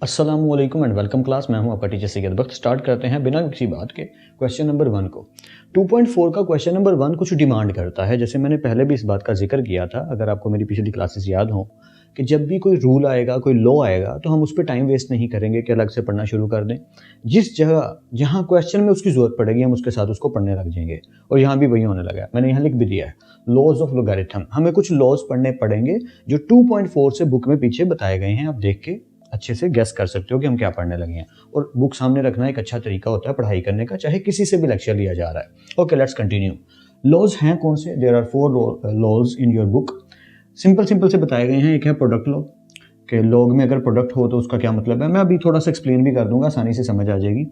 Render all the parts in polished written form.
अस्सलामुअलैकुम and welcome class. मैं हूं आपका टीचर सैयद बख्त। स्टार्ट करते हैं बिना किसी बात के क्वेश्चन नंबर 1 को। 2.4 का क्वेश्चन नंबर 1 कुछ डिमांड करता है। जैसे मैंने पहले भी इस बात का जिक्र किया था, अगर आपको मेरी पिछली क्लासेस याद हो, कि जब भी कोई रूल आएगा, कोई लॉ आएगा, तो हम उस पर टाइम वेस्ट नहीं करेंगे कि अलग से पढ़ना शुरू कर दें। जिस जगह जहाँ क्वेश्चन में उसकी ज़रूरत पड़ेगी हम उसके साथ उसको पढ़ने लग जाएंगे। और यहाँ भी वही होने लगा है। मैंने यहाँ लिख भी दिया है, लॉज ऑफ लोगारिथम। हमें कुछ लॉज पढ़ने पड़ेंगे जो 2.4 से बुक में पीछे बताए गए हैं। आप देख के अच्छे से गेस कर सकते हो कि हम क्या पढ़ने लगे हैं। और बुक सामने रखना एक अच्छा तरीका होता है पढ़ाई करने का, चाहे किसी से भी लेक्चर लिया जा रहा है। Okay, let's continue. लॉज हैं कौन से? There are 4 laws in your book. Simple से बताए गए हैं। एक है प्रोडक्ट लॉ, कि लॉग में अगर प्रोडक्ट हो तो उसका क्या मतलब है। मैं अभी थोड़ा सा एक्सप्लेन भी कर दूंगा, आसानी से समझ आ जाएगी।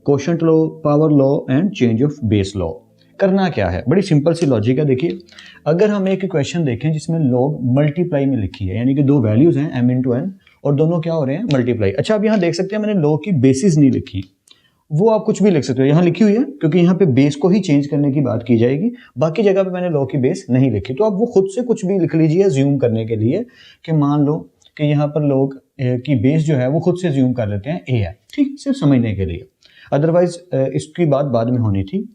Quotient law, power law and change of base law. करना क्या है, बड़ी सिंपल सी लॉजिक है। देखिए, अगर हम एक क्वेश्चन देखें जिसमें लॉग मल्टीप्लाई में लिखी है, यानी कि दो वैल्यूज हैं m इंटू n, और दोनों क्या हो रहे हैं, मल्टीप्लाई। अच्छा, आप यहाँ देख सकते हैं मैंने लॉ की बेसिस नहीं लिखी, वो आप कुछ भी लिख सकते हो। यहाँ लिखी हुई है क्योंकि यहाँ पे बेस को ही चेंज करने की बात की जाएगी। बाकी जगह पे मैंने लॉ की बेस नहीं लिखी, तो आप वो खुद से कुछ भी लिख लीजिए ज्यूम करने के लिए, कि मान लो कि यहाँ पर लॉग की बेस जो है वो खुद से ज्यूम कर लेते हैं a है, ठीक, सिर्फ समझने के लिए। अदरवाइज इसकी बात बाद में होनी थी।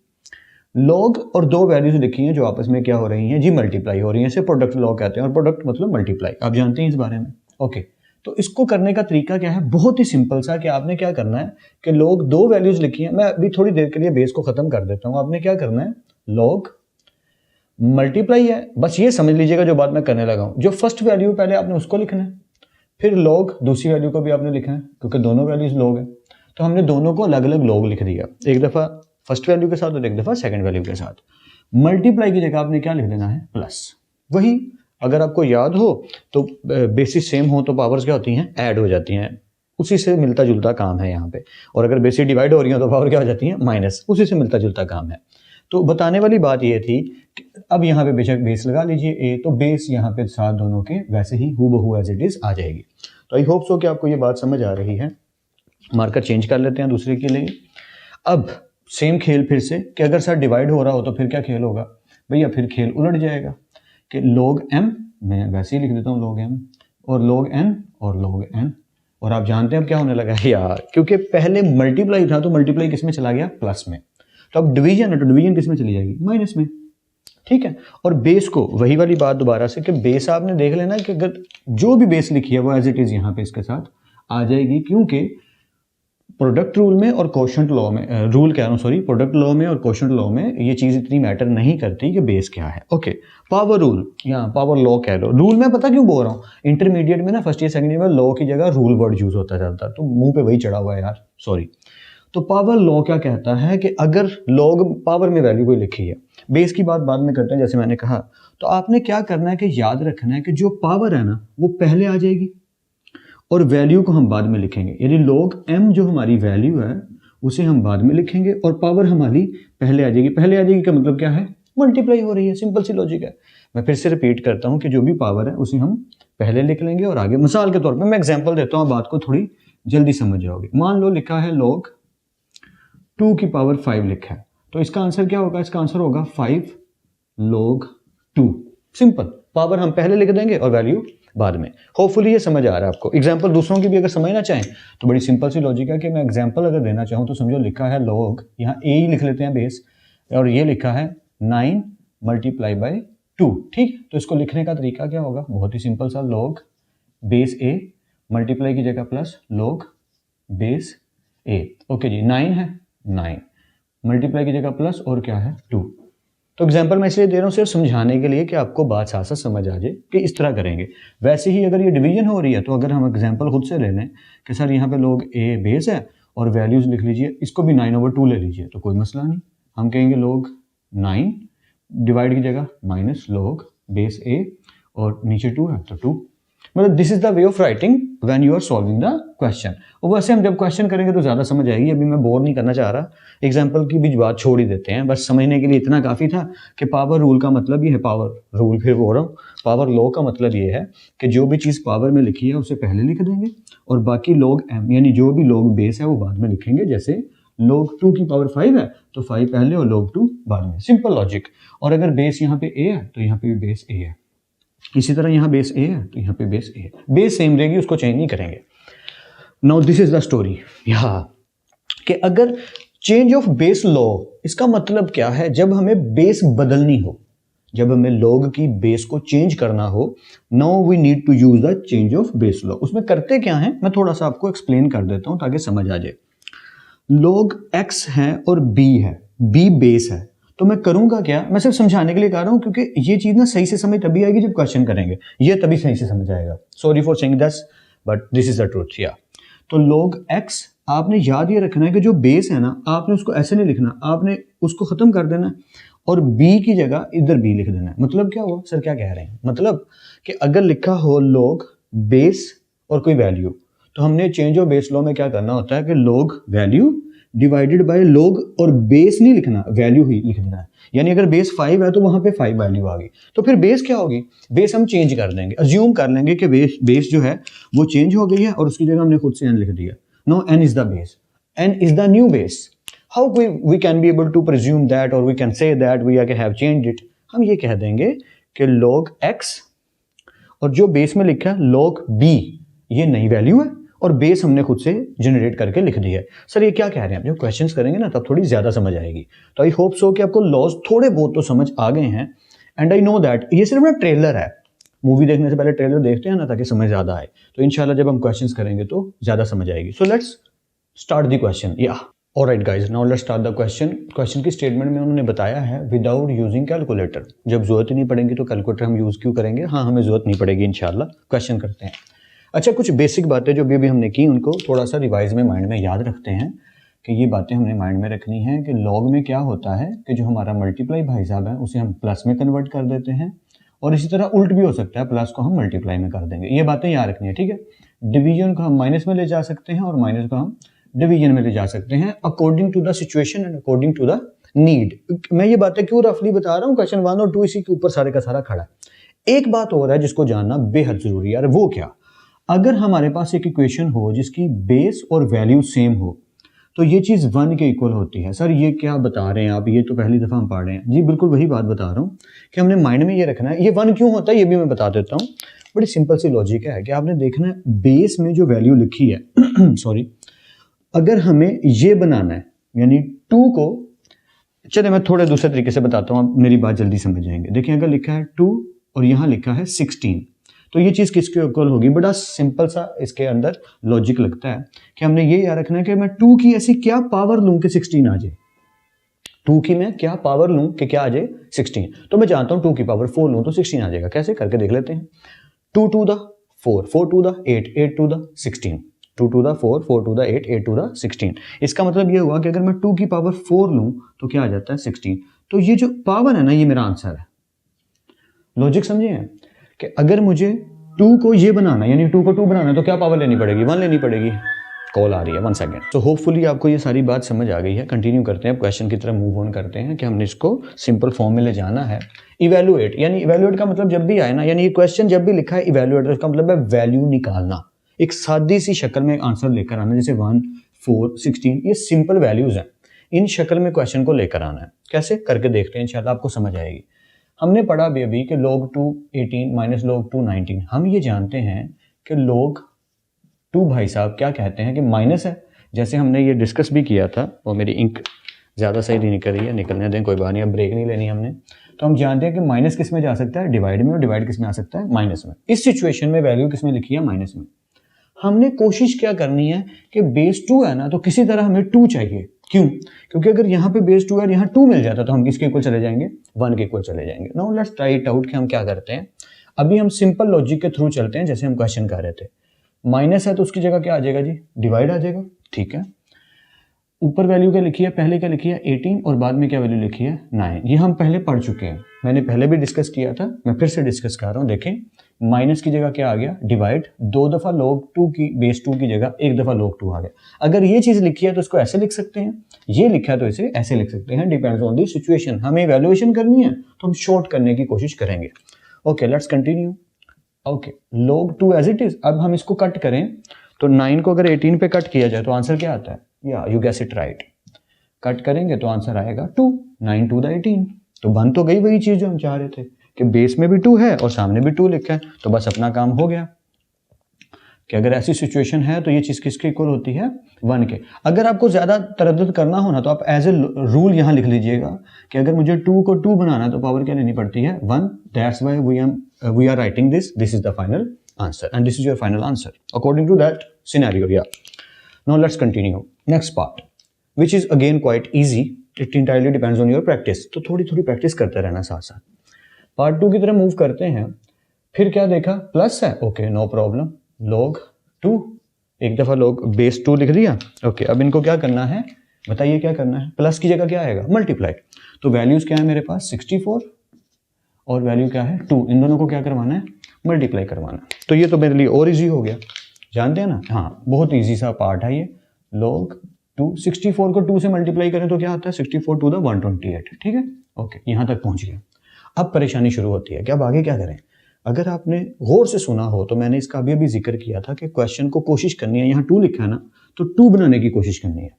लॉग और दो वैल्यूज लिखी हैं जो आपस में क्या हो रही हैं जी, मल्टीप्लाई हो रही हैं। इसे प्रोडक्ट लॉ कहते हैं, और प्रोडक्ट मतलब मल्टीप्लाई। आप जानते हैं इस बारे में। ओके, तो इसको करने का तरीका क्या है, बहुत ही सिंपल सा, कि आपने क्या करना है कि लॉग दो वैल्यूज लिखी हैं। मैं अभी थोड़ी देर के लिए बेस को खत्म कर देता हूं। आपने क्या करना है, लॉग मल्टीप्लाई है, बस ये समझ लीजिएगा जो बात मैं करने लगा हूं। जो फर्स्ट वैल्यू पहले आपने उसको लिखना है, फिर लॉग दूसरी वैल्यू को भी आपने लिखना है, क्योंकि दोनों वैल्यूज लॉग है। तो हमने दोनों को अलग अलग लॉग लिख दिया, एक दफा फर्स्ट वैल्यू के साथ और एक दफा सेकंड वैल्यू के साथ। मल्टीप्लाई की जगह आपने क्या लिख देना है, प्लस। वही अगर आपको याद हो तो बेसिस सेम हो तो पावर्स क्या होती हैं, ऐड हो जाती हैं। उसी से मिलता जुलता काम है यहाँ पे। और अगर बेसिस डिवाइड हो रही हो तो पावर क्या हो जाती है, माइनस। उसी से मिलता जुलता काम है। तो बताने वाली बात ये थी कि अब यहाँ पे बेशक बेस लगा लीजिए ए, तो बेस यहाँ पे साथ दोनों के वैसे ही हूबहू एज इट इज आ जाएगी। तो आई होप सो कि आपको ये बात समझ आ रही है। मार्कर चेंज कर लेते हैं दूसरे के लिए। अब सेम खेल फिर से, कि अगर सर डिवाइड हो रहा हो तो फिर क्या खेल होगा भैया, फिर खेल उलट जाएगा कि log m, मैं वैसे ही लिख देता हूँ log m, और log n और log n। और आप जानते हैं अब क्या होने लगा है यार, क्योंकि पहले मल्टीप्लाई था तो मल्टीप्लाई किस में चला गया, प्लस में। तो अब डिवीजन है तो डिवीजन किस में चली जाएगी, माइनस में। ठीक है, और बेस को वही वाली बात दोबारा से, कि बेस आपने देख लेना कि अगर जो भी बेस लिखी है वो एज इट इज यहाँ पे इसके साथ आ जाएगी, क्योंकि प्रोडक्ट रूल में और कोशेंट लॉ में, रूल कह रहा हूँ सॉरी, प्रोडक्ट लॉ में और कोशेंट लॉ में ये चीज इतनी मैटर नहीं करती कि बेस क्या है। ओके, पावर रूल या पावर लॉ कह लो। रूल में पता क्यों बोल रहा हूँ, इंटरमीडिएट में ना फर्स्ट ईयर सेकंड ईयर में लॉ की जगह रूल वर्ड यूज होता जाता, तो मुंह पे वही चढ़ा हुआ है यार, सॉरी। तो पावर लॉ क्या कहता है कि अगर लॉग पावर में वैल्यू कोई लिखी है, बेस की बात बाद में करते हैं जैसे मैंने कहा, तो आपने क्या करना है कि याद रखना है कि जो पावर है ना वो पहले आ जाएगी और वैल्यू को हम बाद में लिखेंगे। यानी log m जो हमारी वैल्यू है उसे हम बाद में लिखेंगे और पावर हमारी पहले आ जाएगी। पहले आ जाएगी का मतलब क्या है, मल्टीप्लाई हो रही है। सिंपल सी लॉजिक है। मैं फिर से रिपीट करता हूं कि जो भी पावर है उसे हम पहले लिख लेंगे और आगे। मिसाल के तौर पर मैं एग्जाम्पल देता हूं, बात को थोड़ी जल्दी समझ जाओगे। मान लो लिखा है log 2 की पावर 5 लिखा है, तो इसका आंसर क्या होगा, इसका आंसर होगा 5 log 2। सिंपल, पावर हम पहले लिख देंगे और वैल्यू बाद में। होपफुली ये समझ आ रहा है आपको। एग्जांपल दूसरों की भी अगर समझना चाहें तो बड़ी सिंपल सी लॉजिक है कि मैं एग्जांपल अगर देना चाहूँ तो समझो लिखा है log, यहाँ a ही लिख लेते हैं बेस, और ये लिखा है 9 मल्टीप्लाई बाई 2। ठीक, तो इसको लिखने का तरीका क्या होगा, बहुत ही सिंपल सा, log बेस a मल्टीप्लाई की जगह plus log base a। Okay जी, 9 है, 9 मल्टीप्लाई की जगह प्लस और क्या है 2। तो एग्जाम्पल मैं इसलिए दे रहा हूँ सिर्फ समझाने के लिए कि आपको बात साथ साथ समझ आ जाए कि इस तरह करेंगे। वैसे ही अगर ये डिवीजन हो रही है तो अगर हम एग्जाम्पल खुद से ले लें कि सर यहाँ पे log a बेस है और वैल्यूज लिख लीजिए, इसको भी 9/2 ले लीजिए, तो कोई मसला नहीं। हम कहेंगे log 9 डिवाइड की जगह माइनस log बेस a और नीचे 2 है तो 2। मतलब this is the way of writing when you are solving the question. और वैसे हम जब क्वेश्चन करेंगे तो ज्यादा समझ आएगी। अभी मैं बोर नहीं करना चाह रहा, एग्जाम्पल की भी बात छोड़ ही देते हैं, बस समझने के लिए इतना काफी था कि पावर रूल का मतलब ये है, पावर रूल फिर बोल रहा हूँ, पावर लॉ का मतलब ये है कि जो भी चीज पावर में लिखी है उसे पहले लिख देंगे और बाकी log m यानी जो भी log बेस है वो बाद में लिखेंगे। जैसे log 2 की पावर 5 है तो 5 पहले और log 2 बाद में। Simple logic. और अगर बेस यहाँ पे a है तो यहाँ पे भी बेस a है, इसी तरह यहाँ बेस a है तो यहाँ पे बेस a है। बेस सेम रहेगी, उसको चेंज नहीं करेंगे। Now this is the story कि अगर चेंज ऑफ बेस लॉ, इसका मतलब क्या है, जब हमें बेस बदलनी हो, जब हमें लॉग की बेस को चेंज करना हो, now we need to use the change of base law. उसमें करते क्या है, मैं थोड़ा सा आपको एक्सप्लेन कर देता हूं ताकि समझ आ जाए। लॉग x है और b है, b बेस है, तो मैं करूंगा क्या, मैं सिर्फ समझाने के लिए कह रहा हूं क्योंकि ये चीज ना सही से समझ तभी आएगी जब क्वेश्चन करेंगे, ये तभी सही से समझ आएगा। Sorry for saying this but this is the truth. या तो log x आपने याद ये रखना है कि जो बेस है ना, आपने उसको ऐसे नहीं लिखना, आपने उसको खत्म कर देना और b की जगह इधर b लिख देना है। मतलब क्या हुआ सर, क्या कह रहे हैं, मतलब कि अगर लिखा हो log बेस और कोई वैल्यू, तो हमने चेंज ऑफ बेस लॉ में क्या करना होता है कि log value divided by log, और बेस नहीं लिखना, वैल्यू ही लिख देना है। यानी अगर बेस 5 है तो वहां पे 5 वैल्यू आ गई, तो फिर बेस क्या होगी, बेस हम चेंज कर देंगे, अज्यूम कर लेंगे कि बेस जो है वो चेंज हो गई है और उसकी जगह हमने खुद से n लिख दिया। No, n is the base, n is the new base. How we can be able to presume that or we can say that we have changed it? हम ये कह देंगे कि log x और जो बेस में लिखा है log b, ये नई वैल्यू है और बेस हमने खुद से जनरेट करके लिख दिया है। सर ये क्या कह रहे हैं, आप जब क्वेश्चंस करेंगे ना तब थोड़ी ज्यादा समझ आएगी। तो आई होप सो कि आपको लॉज थोड़े बहुत तो समझ आ गए हैं। एंड आई नो दैट ये सिर्फ ना ट्रेलर है, मूवी देखने से पहले ट्रेलर देखते हैं ना ताकि समझ ज्यादा आए, तो इंशाल्लाह जब हम क्वेश्चंस करेंगे तो ज्यादा समझ आएगी। So let's start the question. Yeah alright guys, now let's start the question. Question की स्टेटमेंट में उन्होंने बताया है विदाउट यूजिंग कैलकुलेटर। जब जरूरत ही नहीं पड़ेगी तो कैलकुलेटर हम यूज क्यों करेंगे, हाँ हमें जरूरत नहीं पड़ेगी इंशाल्लाह। क्वेश्चन करते हैं। अच्छा, कुछ बेसिक बातें जो भी हमने की उनको थोड़ा सा रिवाइज में माइंड में याद रखते हैं कि ये बातें हमने माइंड में रखनी है कि लॉग में क्या होता है कि जो हमारा मल्टीप्लाई भाई साहब है उसे हम प्लस में कन्वर्ट कर देते हैं, और इसी तरह उल्ट भी हो सकता है, प्लस को हम मल्टीप्लाई में कर देंगे। ये बातें याद रखनी है, ठीक है। डिवीजन को हम माइनस में ले जा सकते हैं और माइनस को हम डिवीजन में ले जा सकते हैं according to the situation and according to the need. मैं ये बातें क्यों रफली बता रहा हूँ, क्वेश्चन 1 और 2 इसी के ऊपर सारे का सारा खड़ा है। एक बात और है जिसको जानना बेहद जरूरी है, वो क्या, अगर हमारे पास एक इक्वेशन हो जिसकी बेस और वैल्यू सेम हो तो ये चीज 1 के इक्वल होती है। सर ये क्या बता रहे हैं आप, ये तो पहली दफा हम पढ़ रहे हैं। जी बिल्कुल वही बात बता रहा हूँ कि हमने माइंड में ये रखना है। ये 1 क्यों होता है ये भी मैं बता देता हूँ। बड़ी सिंपल सी लॉजिक है कि आपने देखना है बेस में जो वैल्यू लिखी है सॉरी, अगर हमें ये बनाना है यानी 2 को, चले मैं थोड़े दूसरे तरीके से बताता हूँ, आप मेरी बात जल्दी समझ जाएंगे। देखिए अगर लिखा है 2 और यहाँ लिखा है 16, तो ये चीज किसके इक्वल होगी। बड़ा सिंपल सा इसके अंदर लॉजिक लगता है कि हमने ये याद रखना है कि मैं 2 की ऐसी क्या पावर लूं कि 16 आ जाए। 2 की मैं क्या पावर लूं कि क्या आ जाए 16, तो मैं जानता हूं 2 की पावर 4 लूं तो 16 आ जाएगा। कैसे करके देख लेते हैं। 2 to the 4, 4 to the 8, 8 to the 16, 2 to the 4, 4 to the 8, 8 to the 16। इसका मतलब ये हुआ कि अगर मैं 2 की पावर 4 लूं तो क्या आ जाता है 16। तो ये जो पावर है ना ये मेरा आंसर है। लॉजिक समझे कि अगर मुझे 2 को ये बनाना है यानी 2 को 2 बनाना है तो क्या पावर लेनी पड़ेगी, 1 लेनी पड़ेगी। कॉल आ रही है 1 सेकेंड। तो होपफुली आपको ये सारी बात समझ आ गई है। कंटिन्यू करते हैं, क्वेश्चन की तरफ मूव ऑन करते हैं कि हमने इसको सिंपल फॉर्म में ले जाना है। इवेल्युएट, यानी इवेल्युएट का मतलब जब भी आए ना, यानी ये क्वेश्चन जब भी लिखा है इवेल्युएट, उसका मतलब है वैल्यू निकालना, एक सादी सी शक्ल में आंसर लेकर आना, जैसे 1, 4, 16, ये सिंपल वैल्यूज हैं, इन शक्ल में क्वेश्चन को लेकर आना है। कैसे करके देखते हैं, इंशाल्लाह आपको समझ आएगी। हमने पढ़ा अभी कि log 2 18 माइनस log 2 19। हम ये जानते हैं कि log 2 भाई साहब क्या कहते हैं कि माइनस है, जैसे हमने ये डिस्कस भी किया था। वो मेरी इंक ज़्यादा सही नहीं निकल रही है, निकलने दें कोई बात नहीं, अब ब्रेक नहीं लेनी हमने। तो हम जानते हैं कि माइनस किस में जा सकता है, डिवाइड में, और डिवाइड किस में आ सकता है, माइनस में। इस सिचुएशन में वैल्यू किस में लिखी है, माइनस में। हमने कोशिश क्या करनी है कि बेस 2 है ना, तो किसी तरह हमें 2 चाहिए। क्यों? क्योंकि अगर यहाँ पे बेस 2 है और यहाँ 2 मिल जाता तो हम किसके इक्वल चले जाएंगे, 1 के इक्वल चले जाएंगे। Now let's try it out कि हम क्या करते हैं। अभी हम सिंपल लॉजिक के थ्रू चलते हैं, जैसे हम क्वेश्चन कर रहे थे। माइनस है तो उसकी जगह क्या आ जाएगा जी, डिवाइड आ जाएगा। ठीक है, ऊपर वैल्यू क्या लिखी है, पहले क्या लिखी है 18 और बाद में क्या वैल्यू लिखी है 9। ये हम पहले पढ़ चुके हैं, मैंने पहले भी डिस्कस किया था, मैं फिर से डिस्कस कर रहा हूँ। देखें माइनस की जगह क्या आ गया, डिवाइड, 2 दफा log 2 की बेस 2 की जगह 1 दफा log 2 आ गया। अगर ये चीज लिखी है तो इसको ऐसे लिख सकते हैं, ये लिखा है तो इसे ऐसे लिख सकते हैं, डिपेंड्स ऑन दी सिचुएशन। हमें इवैल्यूएशन करनी है तो हम शॉर्ट करने की कोशिश करेंगे। Okay let's continue. Okay log 2 as it is. अब हम इसको कट करें तो 9 को अगर 18 पे कट किया जाए तो आंसर क्या आता है, या you guess it right. Cut करेंगे तो आंसर आएगा 2, 9 to the 18। तो बन तो गई वही चीज जो हम चाह रहे थे कि बेस में भी 2 है और सामने भी 2 लिखा है, तो बस अपना काम हो गया। कि अगर ऐसी सिचुएशन है तो ये चीज़ किसके इक्वल होती है, 1 के। अगर आपको ज़्यादा तरद्दुद करना हो ना तो आप एज ए रूल यहाँ लिख लीजिएगा कि अगर मुझे 2 को 2 बनाना है तो पावर क्या लेनी पड़ती है, 1। That's why we are writing this is the final answer and this is your final answer according to that scenario. Yeah now let's continue next part which is again quite easy, it entirely depends on your practice. तो थोड़ी थोड़ी practice करते रहना साथ साथ। Part 2 की तरफ move करते हैं। फिर क्या देखा, प्लस है, ओके नो प्रॉब्लम, log 2, एक दफा log बेस 2 लिख दिया। ओके अब इनको क्या करना है, बताइए क्या करना है, प्लस की जगह क्या आएगा, मल्टीप्लाई। तो वैल्यूज क्या है मेरे पास 64 और वैल्यू क्या है 2, इन दोनों को क्या करवाना है, मल्टीप्लाई करवाना। तो ये तो मेरे लिए और इजी हो गया, जानते हैं ना, हाँ बहुत इजी सा पार्ट है ये। log 2, 64 को 2 से मल्टीप्लाई करें तो क्या आता है 64 टू द 128, ठीक है। ओके यहाँ तक पहुंच गया। अब परेशानी शुरू होती है कि अब आगे क्या करें। अगर आपने गौर से सुना हो तो मैंने इसका अभी जिक्र किया था कि क्वेश्चन को कोशिश करनी है, यहाँ 2 लिखा है ना तो 2 बनाने की कोशिश करनी है।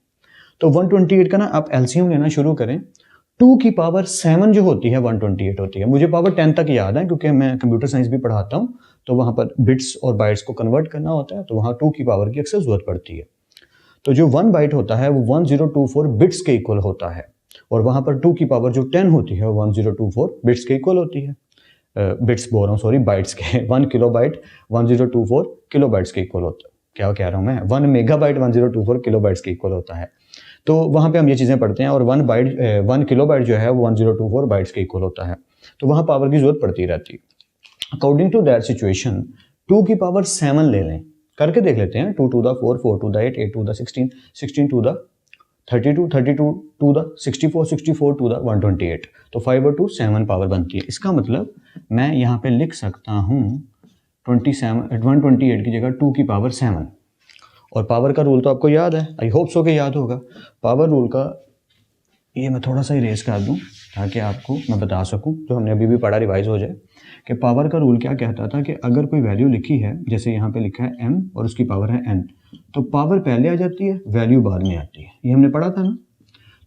तो 128 का ना आप एलसीएम लेना शुरू करें। 2 की पावर 7 जो होती है 128 होती है। मुझे पावर 10 तक याद है क्योंकि मैं कंप्यूटर साइंस भी पढ़ाता हूँ, तो वहाँ पर बिट्स और बाइट्स को कन्वर्ट करना होता है, तो वहाँ 2 की पावर की अक्सर जरूरत पड़ती है। तो जो 1 बाइट होता है वो 1024 बिट्स के इक्वल होता है, और वहाँ पर 2 की पावर जो 10 होती है वो 1024 बिट्स के इक्वल होती है। बिट्स बोल रहा हूँ, सॉरी बाइट्स के। 1 किलोबाइट 1024 किलोबाइट्स के इक्वल होता है, क्या कह रहा हूँ मैं, 1 मेगाबाइट 1024 किलोबाइट्स के इक्वल होता है। तो वहाँ पे हम ये चीज़ें पढ़ते हैं, और 1 किलोबाइट जो है वो 1024 बाइट्स के इक्वल होता है। तो वहाँ पावर की जरूरत पड़ती रहती है। अकॉर्डिंग टू दैट सिचुएशन 2 की पावर 7 ले लें, करके देख लेते हैं। 2 to the 4, 4 to the 8, 8 to the 16, 16 to the 32, 32 to the 64, 64 to the 128। तो 5 और 2 7 पावर बनती है। इसका मतलब मैं यहाँ पे लिख सकता हूँ 128 की जगह 2 की पावर 7। और पावर का रूल तो आपको याद है, आई होप सो कि याद होगा। पावर रूल का ये मैं थोड़ा सा इरेज कर दूँ ताकि आपको मैं बता सकूँ, जो हमने अभी भी पढ़ा रिवाइज हो जाए, कि पावर का रूल क्या कहता था कि अगर कोई वैल्यू लिखी है, जैसे यहाँ पे लिखा है m और उसकी पावर है n, तो पावर पहले आ जाती है, वैल्यू बाद में आती है। ये हमने पढ़ा था ना,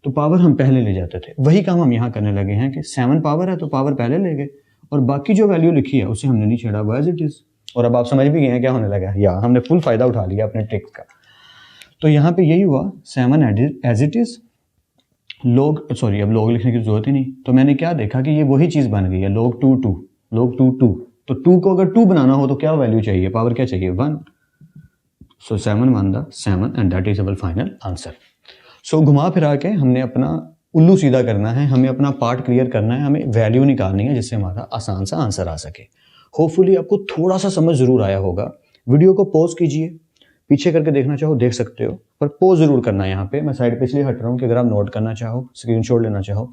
तो पावर हम पहले ले जाते थे। वही काम हम यहाँ करने लगे हैं कि 7 पावर है तो पावर पहले ले गए, और बाकी जो वैल्यू लिखी है उसे हमने नहीं छेड़ा, वो एज इट इज। और अब आप समझ भी गए हैं क्या होने लगा, या हमने फुल फायदा उठा लिया अपने ट्रिक्स का। तो यहाँ पे यही हुआ 7 as it is log, sorry अब log लिखने की जरूरत ही नहीं। तो मैंने क्या देखा कि ये वही चीज बन गई है, log 2 2, log 2 2। तो 2 को अगर 2 बनाना हो तो क्या वैल्यू चाहिए, पावर क्या चाहिए 1। So 7 1 the 7 and that is our final answer. So घुमा फिरा के हमने अपना उल्लू सीधा करना है, हमें अपना पार्ट क्लियर करना है, हमें वैल्यू निकालनी है जिससे हमारा आसान सा आंसर आ सके। होपफुली आपको थोड़ा सा समझ जरूर आया होगा। वीडियो को पॉज कीजिए, पीछे करके देखना चाहो देख सकते हो, पर पॉज जरूर करना है। यहाँ पे मैं साइड पे इसलिए हट रहा हूँ कि अगर आप नोट करना चाहो, स्क्रीनशॉट लेना चाहो,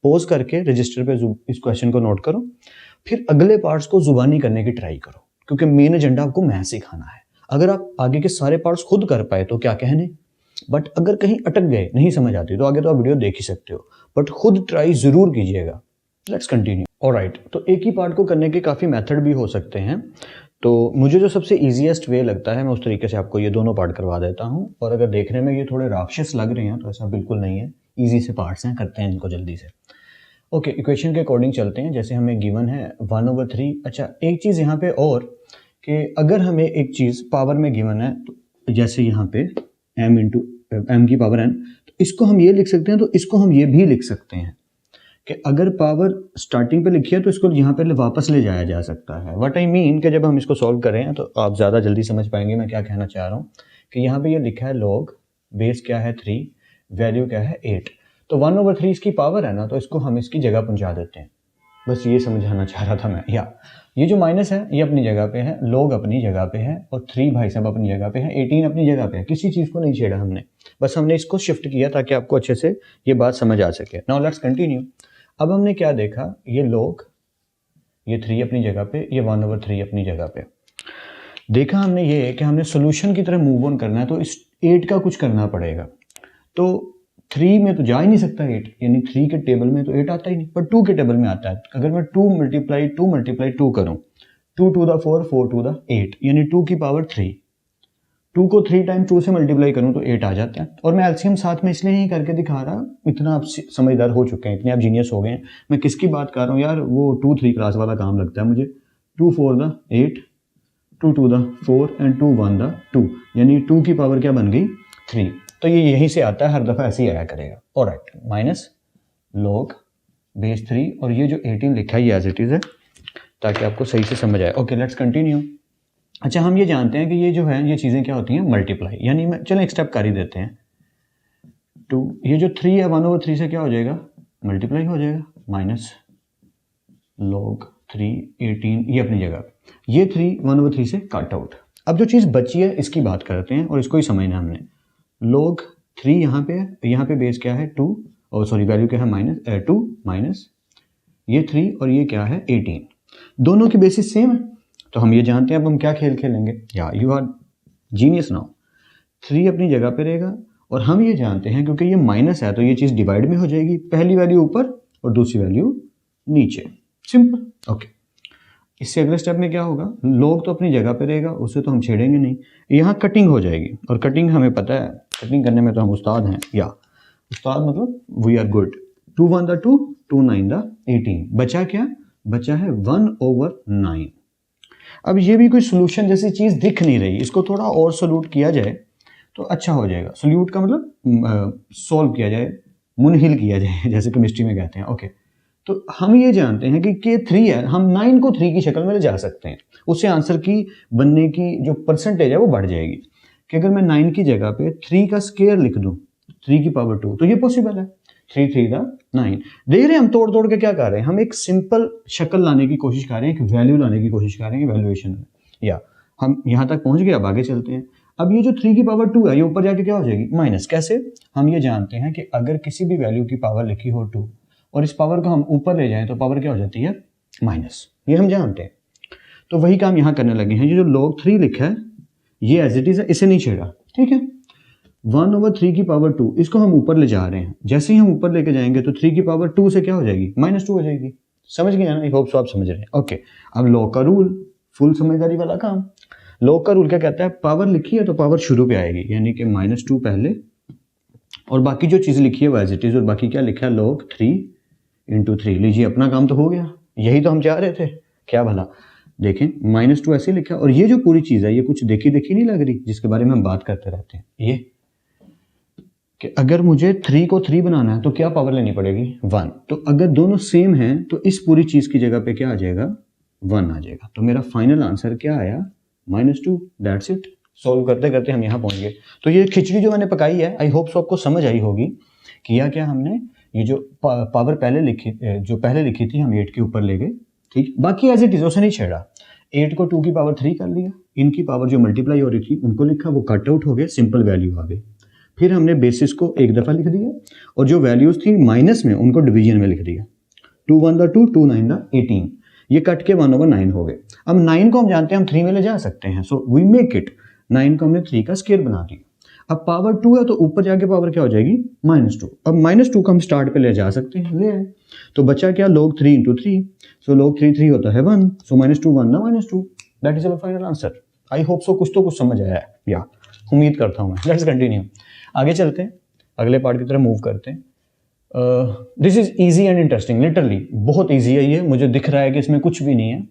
पॉज करके रजिस्टर पे इस क्वेश्चन को नोट करो, फिर अगले पार्ट्स को जुबानी करने की ट्राई करो, क्योंकि मेन एजेंडा आपको मैथ सिखाना है। अगर आप आगे के सारे पार्ट्स खुद कर पाए तो क्या कहने, बट अगर कहीं अटक गए, नहीं समझ आती, तो आगे तो आप वीडियो देख ही सकते हो, बट खुद ट्राई जरूर कीजिएगा। Let's continue. ऑलराइट, तो एक ही पार्ट को करने के काफ़ी मेथड भी हो सकते हैं। तो मुझे जो सबसे ईजीएस्ट वे लगता है मैं उस तरीके से आपको ये दोनों पार्ट करवा देता हूँ। और अगर देखने में ये थोड़े राक्षस लग रहे हैं तो ऐसा बिल्कुल नहीं है, ईजी से पार्ट्स हैं, करते हैं इनको जल्दी से। ओके, इक्वेशन के अकॉर्डिंग चलते हैं। जैसे हमें गिवन है 1/3। अच्छा, एक चीज़ यहाँ पे और कि अगर हमें एक चीज़ पावर में गिवन है, तो जैसे यहाँ पे m की पावर n, तो इसको हम ये लिख सकते हैं, तो इसको हम ये भी लिख सकते हैं कि अगर पावर स्टार्टिंग पे लिखी है तो इसको यहाँ पे वापस ले जाया जा सकता है। व्हाट आई मीन कि जब हम इसको सॉल्व करें तो आप ज़्यादा जल्दी समझ पाएंगे मैं क्या कहना चाह रहा हूँ। कि यहाँ पे ये लिखा है log, बेस क्या है 3, वैल्यू क्या है 8, तो 1/3 इसकी पावर है ना, तो इसको हम इसकी जगह पहुँचा देते हैं। बस ये समझाना चाह रहा था मैं। या ये जो माइनस है ये अपनी जगह पे है, log अपनी जगह पे है, और 3 भाई साहब अपनी जगह पे है, 18 अपनी जगह पे है। किसी चीज़ को नहीं छेड़ा हमने, बस हमने इसको शिफ्ट किया ताकि आपको अच्छे से ये बात समझ आ सके। Now let's continue. अब हमने क्या देखा, ये log, ये 3 अपनी जगह पे, ये 1/3 अपनी जगह पे। देखा हमने ये कि हमने सोल्यूशन की तरह मूव ऑन करना है, तो इस 8 का कुछ करना पड़ेगा। तो 3 में तो जा ही नहीं सकता 8, यानी 3 के टेबल में तो 8 आता ही नहीं, पर 2 के टेबल में आता है। अगर मैं 2 × 2 करूँ, 2 टू द 4, 4 टू द 8, यानी 2 की पावर 3। 2 को 3 टाइम 2 से मल्टीप्लाई करूँ तो 8 आ जाता है। और मैं एलसीएम साथ में इसलिए नहीं करके दिखा रहा, इतना आप समझदार हो चुके हैं, इतने आप जीनियस हो गए हैं। मैं किसकी बात कर रहा हूँ यार, वो 2 3 क्लास वाला काम लगता है मुझे। 2 4 the 8, 2 to the 4 and 2 1 the 2, यानी 2 की पावर क्या बन गई 3। तो ये यहीं से आता है, हर दफ़ा ऐसे ही आया करेगा। ऑलराइट, माइनस log बेस 3 और ये जो 18 लिखा है ये एज इट इज़ है ताकि आपको सही से समझ आए। Okay let's continue. अच्छा हम ये जानते हैं कि ये जो है ये चीज़ें क्या होती हैं मल्टीप्लाई, यानी मैं चलो एक स्टेप कर ही देते हैं। 2 ये जो 3 है 1/3 से क्या हो जाएगा मल्टीप्लाई हो जाएगा, माइनस log 3 18 ये अपनी जगह पे, ये 3 1/3 से कट आउट। अब जो चीज़ बची है इसकी बात करते हैं और इसको ही समझना हमने। log 3 यहाँ पे है, यहाँ पे बेस क्या है 2 और सॉरी वैल्यू क्या है 2 माइनस ये 3 और ये क्या है 18, दोनों की बेसिस सेम है तो हम ये जानते हैं। अब हम क्या खेल खेलेंगे, या यू आर जीनियस नाउ। 3 अपनी जगह पे रहेगा और हम ये जानते हैं क्योंकि ये माइनस है तो ये चीज़ डिवाइड में हो जाएगी, पहली वैल्यू ऊपर और दूसरी वैल्यू नीचे, सिंपल। ओके इससे अगले स्टेप में क्या होगा, log तो अपनी जगह पे रहेगा उसे तो हम छेड़ेंगे नहीं, यहाँ कटिंग हो जाएगी और कटिंग हमें पता है, कटिंग करने में तो हम उस्ताद हैं, या उस्ताद मतलब we are good. 2 1 the 2 2 9 the 18, बचा क्या, बचा है 1/9। अब ये भी कोई सोल्यूशन जैसी चीज़ दिख नहीं रही, इसको थोड़ा और सोल्यूट किया जाए तो अच्छा हो जाएगा। सोल्यूट का मतलब सॉल्व किया जाए, मुनहिल किया जाए जैसे केमिस्ट्री में कहते हैं। ओके तो हम ये जानते हैं कि 3 है, हम 9 को 3 की शक्ल में ले जा सकते हैं, उससे आंसर की बनने की जो परसेंटेज है वो बढ़ जाएगी। कि अगर मैं 9 की जगह पे 3 का स्क्वायर लिख दूं 3 की पावर 2 तो ये पॉसिबल है, 3 3 का 9। देख रहे हैं हम तोड़ तोड़ के क्या कर रहे हैं, हम एक सिंपल शक्ल लाने की कोशिश कर रहे हैं, एक वैल्यू लाने की कोशिश कर रहे हैं वैल्यूएशन में। या हम यहाँ तक पहुँच गए, अब आगे चलते हैं। अब ये जो 3 की पावर 2 है ये ऊपर जाके क्या हो जाएगी माइनस। कैसे, हम ये जानते हैं कि अगर किसी भी वैल्यू की पावर लिखी हो 2 और इस पावर को हम ऊपर ले जाएं तो पावर क्या हो जाती है माइनस, ये हम जानते हैं। तो वही काम यहाँ करने लगे हैं। ये जो log 3 लिखा है ये एज इट इज है, इसे नहीं छेड़ा, ठीक है। 1/3 की पावर 2 इसको हम ऊपर ले जा रहे हैं, जैसे ही हम ऊपर लेके जाएंगे तो 3 की पावर 2 से क्या हो जाएगी -2 हो जाएगी। समझ गए ना, आई होप सो आप समझ रहे हैं। ओके अब log का रूल, फुल समझदारी वाला काम। log का रूल क्या कहता है, पावर लिखी है तो पावर शुरू पे आएगी, यानी कि -2 पहले और बाकी जो चीज़ लिखी है वो एज इट इज, और बाकी क्या लिखा है log 3 × 3। लीजिए अपना काम तो हो गया, यही तो हम चाह रहे थे। क्या भला देखें -2 ऐसे लिखा और ये जो पूरी चीज़ है ये कुछ देखी देखी नहीं लग रही जिसके बारे में हम बात करते रहते हैं। ये कि अगर मुझे 3 को 3 बनाना है तो क्या पावर लेनी पड़ेगी 1, तो अगर दोनों सेम हैं तो इस पूरी चीज़ की जगह पे क्या आ जाएगा 1 आ जाएगा। तो मेरा फाइनल आंसर क्या आया -2, दैट्स इट। सॉल्व करते करते हम यहाँ पहुँच गए। तो ये खिचड़ी जो मैंने पकाई है आई होप सो आपको समझ आई होगी। किया क्या हमने, ये जो पावर पहले लिखी थी हम 8 के ऊपर ले गए, ठीक, बाकी एज इट इज उसे नहीं छेड़ा। 8 को 2 की पावर 3 कर लिया, इनकी पावर जो मल्टीप्लाई हो रही थी उनको लिखा, वो कट आउट हो गए, सिंपल वैल्यू आ गई। फिर हमने बेसिस को एक दफ़ा लिख दिया और जो वैल्यूज थी माइनस में उनको डिवीजन में लिख दिया। 2 1 द 2 2 9 द 18, ये कट के 1/9 हो गए। अब 9 को हम जानते हैं हम 3 में ले जा सकते हैं, सो वी मेक इट, 9 को हमने 3 का स्क्वायर बना दिया। अब पावर 2 है तो ऊपर जाके पावर क्या हो जाएगी -2। अब -2 को हम स्टार्ट पे ले जा सकते हैं, ले आए तो बचा क्या log 3 × 3, सो log 3 3 होता है 1, सो -2 1 ना -2, that is our final answer. I hope so कुछ तो कुछ समझ आया है, या उम्मीद करता हूँ मैं। लेट्स कंटिन्यू, आगे चलते हैं, अगले पार्ट की तरफ मूव करते हैं। This is easy and interesting, literally बहुत ईजी है ये। मुझे दिख रहा है कि इसमें कुछ भी नहीं है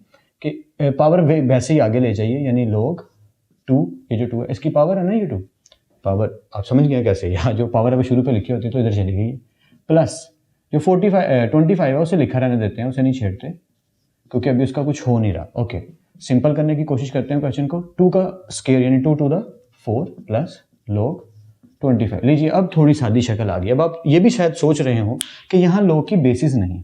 कि पावर वैसे ही आगे ले जाइए, यानी log 2, ये जो 2 है इसकी पावर है ना, ये 2 पावर आप समझ गए कैसे, यहाँ जो पावर अभी शुरू पे लिखी होती है तो इधर चली गई, प्लस जो 25 है उसे लिखा रहने देते हैं, उसे नहीं छेड़ते क्योंकि अभी उसका कुछ हो नहीं रहा। ओके सिंपल करने की कोशिश करते हैं क्वेश्चन को। 2 का स्क्वायर यानी 2 टू द 4 प्लस log 25। लीजिए अब थोड़ी सादी शक्ल आ गई। अब आप ये भी शायद सोच रहे हो कि यहाँ log की बेसिस नहीं है,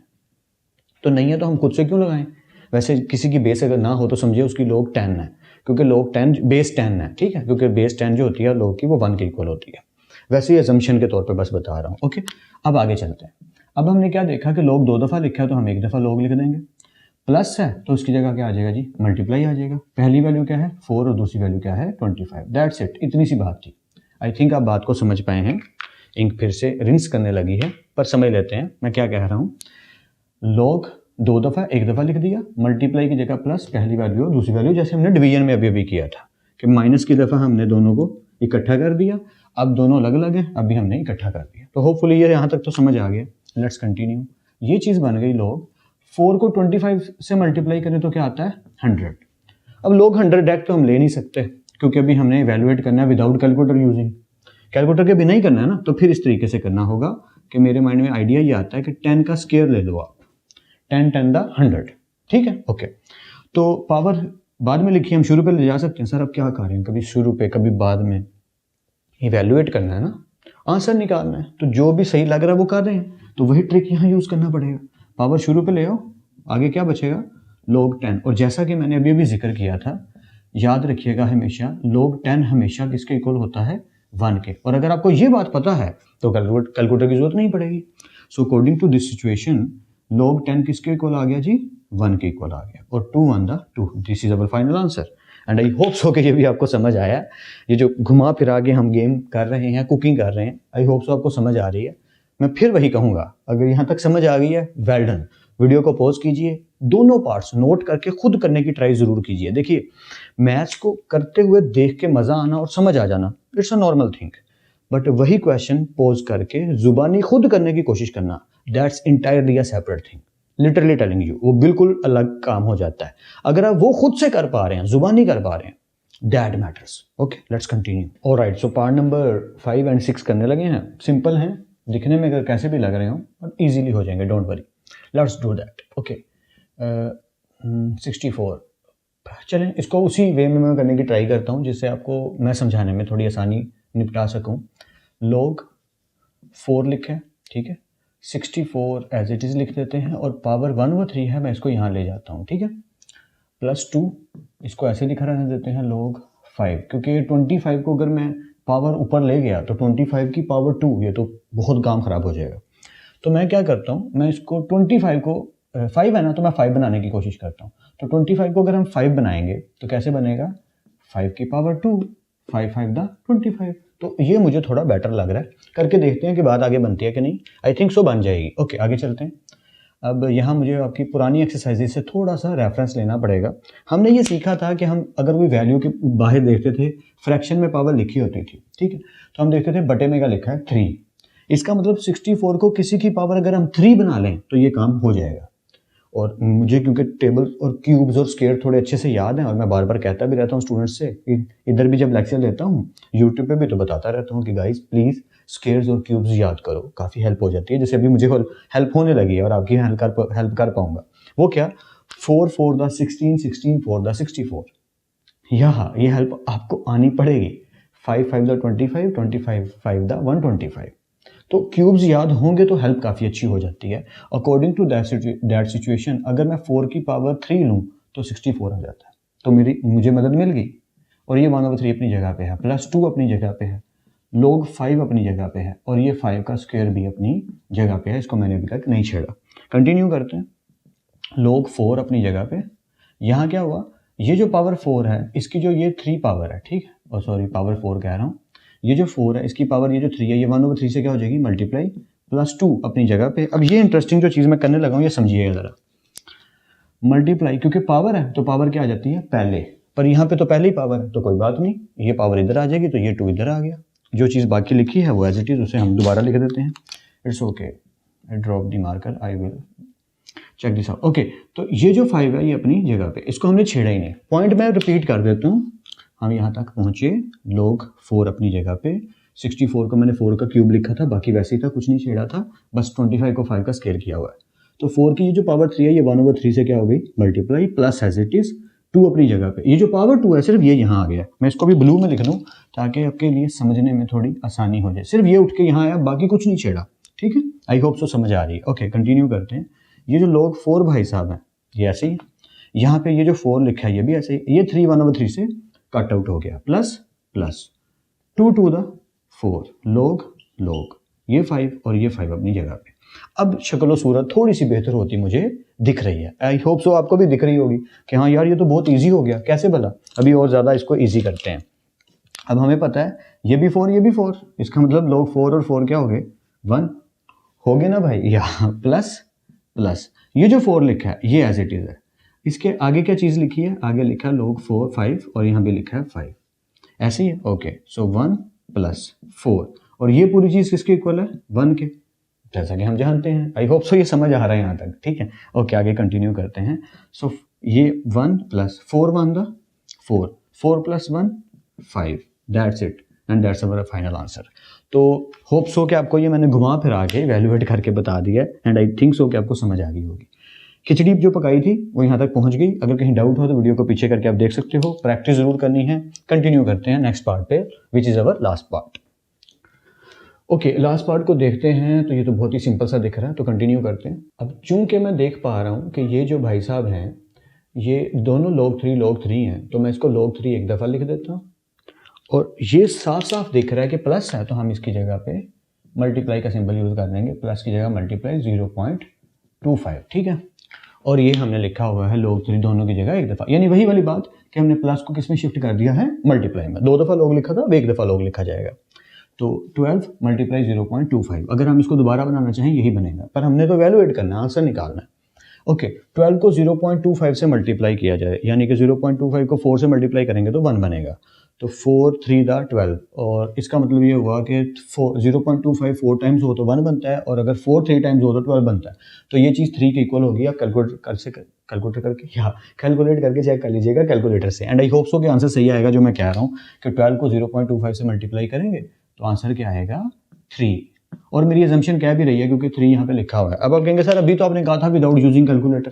तो नहीं है तो हम खुद से क्यों लगाएं। वैसे किसी की बेस अगर ना हो तो समझिए उसकी log 10 है, क्योंकि log 10 बेस 10 है, ठीक है, क्योंकि बेस 10 जो होती है log की वो 1 के इक्वल होती है। वैसे ही असम्पशन के तौर पे बस बता रहा हूँ। ओके अब आगे चलते हैं। अब हमने क्या देखा कि log 2 दफ़ा लिखा है तो हम एक दफ़ा log लिख देंगे, प्लस है तो उसकी जगह क्या आ जाएगा जी मल्टीप्लाई आ जाएगा। पहली वैल्यू क्या है 4 और दूसरी वैल्यू क्या है 25, दैट्स इट। इतनी सी बात थी। आई थिंक आप बात को समझ पाए हैं। इंक फिर से रिंस करने लगी है पर समझ लेते हैं मैं क्या कह रहा हूँ। log 2 दफ़ा एक दफ़ा लिख दिया, मल्टीप्लाई की जगह प्लस, पहली वैल्यू और दूसरी वैल्यू, जैसे हमने डिवीजन में अभी किया था कि माइनस की दफ़ा हमने दोनों को इकट्ठा कर दिया। अब दोनों अलग अलग हैं, अभी हमने इकट्ठा कर दिया। तो होपफुली ये यहाँ तक तो समझ आ गया। Let's continue. ये चीज़ बन गई log 4 को 25 से मल्टीप्लाई करें तो क्या आता है 100, अब log 100 डायरेक्ट तो हम ले नहीं सकते क्योंकि अभी हमने इवेलुएट करना है विदाउट कैलकुलेटर यूजिंग, कैलकुलेटर के बिना ही करना है ना। तो फिर इस तरीके से करना होगा कि मेरे माइंड में आइडिया ये आता है कि 10 का स्क्वायर ले लो आप, 10 10 द 100, ठीक है ओके। तो पावर बाद में लिखिए, हम शुरू पे ले जा सकते हैं। सर अब क्या कर रहे हैं, कभी शुरू पे कभी बाद में, इवेलुएट करना है ना, आंसर निकालना है, तो जो भी सही लग रहा है वो कर रहे हैं, तो वही ट्रिक यहाँ यूज़ करना पड़ेगा। पावर शुरू पे ले आओ, आगे क्या बचेगा log 10, और जैसा कि मैंने अभी अभी जिक्र किया था, याद रखिएगा हमेशा log 10 हमेशा किसके इक्वल होता है 1 के, और अगर आपको ये बात पता है तो कैलकुलेटर की जरूरत नहीं पड़ेगी। So according to this situation log 10 किसके इक्वल आ गया जी 1 के इक्वल आ गया, और 2 1 the 2, this is our final answer. And I hope so कि ये भी आपको समझ आया, ये जो घुमा फिरा के हम गेम कर रहे हैं, कुकिंग कर रहे हैं, आई होप सो आपको समझ आ रही है। मैं फिर वही कहूँगा, अगर यहाँ तक समझ आ गई है वेल डन, वीडियो को पॉज कीजिए, दोनों पार्ट्स नोट करके खुद करने की ट्राई जरूर कीजिए। देखिए मैथ्स को करते हुए देख के मजा आना और समझ आ जाना, it's a normal thing, but वही क्वेश्चन पॉज करके जुबानी खुद करने की कोशिश करना, that's entirely a separate thing, literally telling you, वो बिल्कुल अलग काम हो जाता है। अगर आप वो खुद से कर पा रहे हैं, जुबानी कर पा रहे हैं, that matters. Okay let's continue. Alright, so part number 5 and 6 करने लगे हैं। सिंपल हैं दिखने में, अगर कैसे भी लग रहे हो बट इजीली हो जाएंगे, don't worry, let's do that. Okay 64, चलें इसको उसी वे में मैं करने की ट्राई करता हूँ जिससे आपको मैं समझाने में थोड़ी आसानी निपटा सकूँ। log 4 लिखे, ठीक है, 64 एज इट इज़ लिख देते हैं, और पावर 1/3 है, मैं इसको यहाँ ले जाता हूँ, ठीक है, +2, इसको ऐसे लिखा रहने देते हैं log 5, क्योंकि 25 को अगर मैं पावर ऊपर ले गया तो 25 की पावर 2, ये तो बहुत काम खराब हो जाएगा। तो मैं क्या करता हूँ, मैं इसको 25 को 5 है ना, तो मैं 5 बनाने की कोशिश करता हूँ। तो 25 को अगर हम 5 बनाएंगे तो कैसे बनेगा, 5 की पावर 2, 5 5 द 25। तो ये मुझे थोड़ा बेटर लग रहा है, करके देखते हैं कि बात आगे बनती है कि नहीं। आई थिंक सो बन जाएगी। ओके आगे चलते हैं। अब यहाँ मुझे आपकी पुरानी एक्सरसाइजेज से थोड़ा सा रेफरेंस लेना पड़ेगा। हमने ये सीखा था कि हम अगर कोई वैल्यू के बाहर देखते थे, फ्रैक्शन में पावर लिखी होती थी, ठीक है, तो हम देखते थे बटे में का लिखा है 3, इसका मतलब 64 को किसी की पावर अगर हम 3 बना लें तो ये काम हो जाएगा। और मुझे क्योंकि टेबल्स और क्यूब्स और स्क्वायर थोड़े अच्छे से याद हैं, और मैं बार बार कहता भी रहता हूँ स्टूडेंट्स से, इधर भी जब लेक्चर लेता हूँ, यूट्यूब पे भी तो बताता रहता हूँ कि गाइस प्लीज़ स्क्वायर्स और क्यूब्स याद करो, काफ़ी हेल्प हो जाती है। जैसे अभी मुझे हेल्प होने लगी है और आपकी हेल्प कर पाऊंगा। वो क्या, 4 4 द 16, 16 4 द 64, यहाँ ये हेल्प आपको आनी पड़ेगी। 5 5 द 25, 25 5 द 125। तो क्यूब्स याद होंगे तो हेल्प काफ़ी अच्छी हो जाती है। अकॉर्डिंग टू दैट सिचुएशन अगर मैं 4 की पावर 3 लूँ तो 64 आ जाता है, तो मुझे मदद मिल गई। और ये 1/3 अपनी जगह पे है, +2 अपनी जगह पे है, log 5 अपनी जगह पे है, और ये 5 का स्क्वायर भी अपनी जगह पे है, इसको मैंने अभी तक नहीं छेड़ा। कंटिन्यू करते हैं। log 4 अपनी जगह पे, यहाँ क्या हुआ, ये जो पावर 4 है इसकी जो ये 3 पावर है, ठीक है, और सॉरी पावर 4 कह रहा हूँ, ये जो 4 है इसकी पावर ये जो 3 है, ये 1/3 से क्या हो जाएगी मल्टीप्लाई, +2 अपनी जगह पे। अब ये इंटरेस्टिंग जो चीज़ मैं करने लगा हूँ ये समझिएगा ज़रा, मल्टीप्लाई, क्योंकि पावर है तो पावर क्या आ जाती है पहले, पर यहाँ पे तो पहले ही पावर है तो कोई बात नहीं, ये पावर इधर आ जाएगी तो ये 2 इधर आ गया। जो चीज़ बाकी लिखी है वो एज इट इज़, उसे हम दोबारा लिख देते हैं। It's okay, I drop the marker, I will check this out. Okay, तो ये जो 5 है ये अपनी जगह पे, इसको हमने छेड़ा ही नहीं। पॉइंट मैं रिपीट कर देता हूँ, हम यहाँ तक पहुँचे, log 4 अपनी जगह पे, 64 को मैंने 4 का क्यूब लिखा था, बाकी वैसे ही था, कुछ नहीं छेड़ा था, बस 25 को 5 का स्केयर किया हुआ है। तो 4 की ये जो पावर 3 है ये 1/3 से क्या हो गई multiply, plus as it is 2 अपनी जगह पे। ये जो पावर 2 है सिर्फ ये यहाँ आ गया, मैं इसको भी ब्लू में लिख दूँ ताकि आपके लिए समझने में थोड़ी आसानी हो जाए। सिर्फ ये उठ के यहाँ आया, बाकी कुछ नहीं छेड़ा, ठीक है। आई होप सो समझ आ रही है। ओके कंटिन्यू करते हैं। ये जो log 4 भाई साहब है ये ऐसे ही, यहाँ पे ये जो 4 लिखा है ये भी ऐसे ही, ये 3 1/3 से कट आउट हो गया, प्लस 2 2 द 4 log ये 5 और ये 5 अपनी जगह पे। अब शक्ल और सूरत थोड़ी सी बेहतर होती मुझे दिख रही है, आई होप सो आपको भी दिख रही होगी कि हाँ यार ये तो बहुत इजी हो गया। कैसे भला, अभी और ज़्यादा इसको इजी करते हैं। अब हमें पता है ये भी 4 ये भी 4, इसका मतलब log 4 और 4 क्या हो गए 1 हो गए ना भाई, यहाँ प्लस ये जो 4 लिखा है ये एज इट इज़ है, इसके आगे क्या चीज़ लिखी है, आगे लिखा है log 4 5 और यहाँ भी लिखा है 5, ऐसे ही है। ओके सो 1 + 4 और ये पूरी चीज़ किसके इक्वल है 1 के, जैसा कि हम जानते हैं। आई होप सो ये समझ आ रहा है यहाँ तक, ठीक है। ओके आगे कंटिन्यू करते हैं। सो ये 1 + 4 1 the 4 + 1 5, that's it and that's our final answer. तो होप सो कि आपको ये मैंने घुमा फिरा के वैल्यूएट करके बता दिया एंड आई थिंक सो कि आपको समझ आ गई होगी। खिचड़ी जो पकाई थी वो यहाँ तक पहुँच गई। अगर कहीं डाउट हो तो वीडियो को पीछे करके आप देख सकते हो, प्रैक्टिस जरूर करनी है। कंटिन्यू करते हैं नेक्स्ट पार्ट पे, which is our last part. Okay, last part को देखते हैं। तो ये तो बहुत ही सिंपल सा दिख रहा है, तो कंटिन्यू करते हैं। अब चूंकि मैं देख पा रहा हूँ कि ये जो भाई साहब हैं ये दोनों log 3 हैं, तो मैं इसको log 3 एक दफ़ा लिख देता हूँ। और ये साफ साफ दिख रहा है कि प्लस है, तो हम इसकी जगह पे मल्टीप्लाई का सिंबल यूज़ कर देंगे, प्लस की जगह मल्टीप्लाई 0.25, ठीक है। और ये हमने लिखा हुआ है log 3 दोनों की जगह एक दफ़ा, यानी वही वाली बात कि हमने प्लस को किस में शिफ्ट कर दिया है, मल्टीप्लाई में। 2 दफ़ा log लिखा था, अब एक दफ़ा log लिखा जाएगा। तो 12 × 0.25, अगर हम इसको दोबारा बनाना चाहें यही बनेगा, पर हमने तो वैल्यूएट करना है, आंसर निकालना है। ओके, 12 को 0.25 से मल्टीप्लाई किया जाए, यानी कि 0.25 को 4 से मल्टीप्लाई करेंगे तो 1 बनेगा। तो 4 3 12, और इसका मतलब ये हुआ कि 0.25 4 टाइम्स हो तो 1 बनता है, और अगर 4 3 टाइम्स हो तो 12 बनता है। तो ये चीज़ 3 के इक्वल होगी। आप कैलकुलेट करके चेक कर लीजिएगा कैलकुलेटर से, एंड आई होप सो कि आंसर सही आएगा जो मैं कह रहा हूँ कि 12 को 0.25 से मल्टीप्लाई करेंगे तो आंसर क्या आएगा, 3। और मेरी अजम्पशन कह भी रही है क्योंकि 3 यहाँ पे लिखा हुआ है। अब आप कहेंगे सर अभी तो आपने कहा था विदाउट यूजिंग कैलकुलेटर।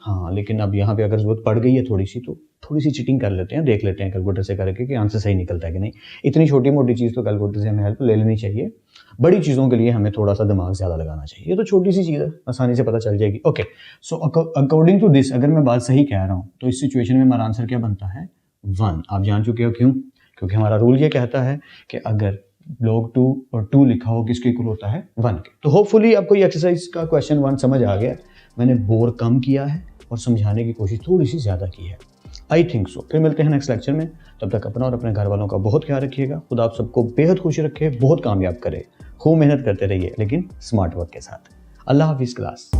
हाँ, लेकिन अब यहाँ पे अगर जरूरत पड़ गई है थोड़ी सी, तो थोड़ी सी चीटिंग कर लेते हैं, देख लेते हैं कैलकुलेटर से करके कि आंसर सही निकलता है कि नहीं। इतनी छोटी मोटी चीज़ तो कैलकुलेटर से हमें हेल्प ले लेनी चाहिए, बड़ी चीज़ों के लिए हमें थोड़ा सा दिमाग ज़्यादा लगाना चाहिए। ये तो छोटी सी चीज़ है, आसानी से पता चल जाएगी। Okay, so according to this, अगर मैं बात सही कह रहा हूँ तो इस सिचुएशन में हमारा आंसर क्या बनता है, 1। आप जान चुके हो क्यों, क्योंकि हमारा रूल ये कहता है कि अगर log 2 और 2 लिखा हो किसके इक्वल होता है, 1 के। तो होपफुली आपको ये एक्सरसाइज का क्वेश्चन 1 समझ आ गया। मैंने बोर कम किया है और समझाने की कोशिश थोड़ी सी ज़्यादा की है, आई थिंक सो। फिर मिलते हैं नेक्स्ट लेक्चर में, तब तक अपना और अपने घर वालों का बहुत ख्याल रखिएगा। खुदा आप सबको बेहद खुश रखे, बहुत कामयाब करे, खूब मेहनत करते रहिए लेकिन स्मार्ट वर्क के साथ। अल्लाह हाफिज़ क्लास।